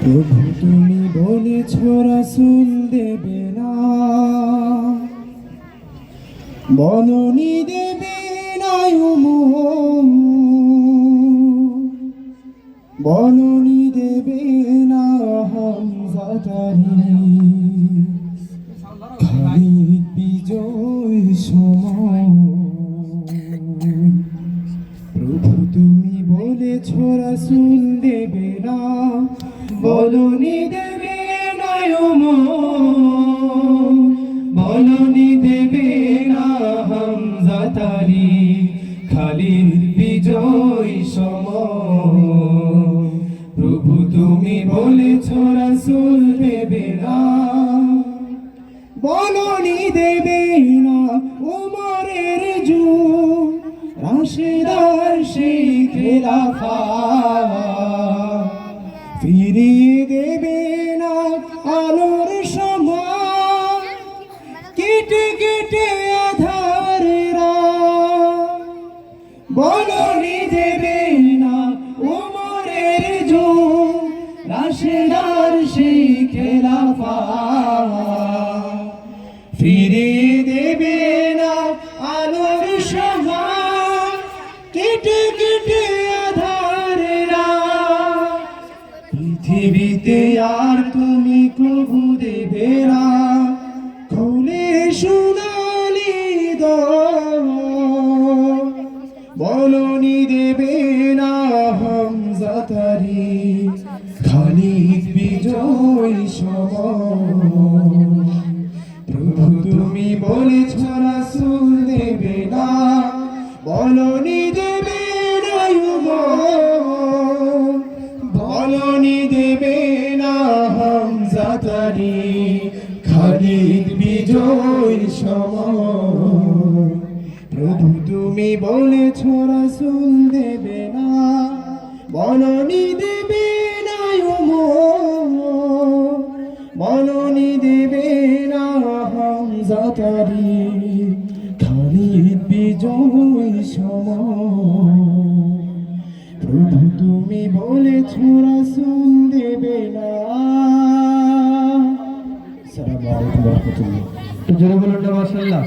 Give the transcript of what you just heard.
প্রভু তুমি বলেছ রাসূল দেবে না, বলনি দেবে না ওমর, বলনি দেবে না হামজাতারি, খালিদ বিজয় সময়। প্রভু তুমি বলেছ রাসূল দেবে না, বলনি দেবে না ওমর, বলনি দেবে না হামজাতারি, খালিদ বিজয় সময়। প্রভু তুমি বলেছ রাসূল দেবে না, বলনি দেবে না ওমরের যুগ, রাশেদার সেই খেলাফা, ফিরিয়ে দেবে না আলোর সময়, কেটে কেটে আধারেরা, বলনি দেবে না ওমরের যুগ, রাশেদার সেই খেলাফা, ফিরিয়ে দেবে না আলোর সময়, কেটে কেটে আধারেরা। পৃথিবীতে আর তুমি প্রভু দেবে না, খুলে সোনালি দর, বলনি দেবে না হামজাতারি, খালিদ বিজয় সময়। প্রভু তুমি বলেছ রাসূল দেবে না, বলনি দেবে না ওমর, বলনি দেবে না হামজাতারি, খালিদ বিজয় সময়। প্রভু তুমি বলেছ রাসূল দেবে না, বলনি দেবে না ওমর, বলনি দেবে না হামজাতারি, খালিদ বিজয় সময়। প্রভু তুমি বলেছ রাসূল দেবে না। আসসালামু আলাইকুম ওয়া রাহমাতুল্লাহ। জোরে বলুন না মাশাআল্লাহ।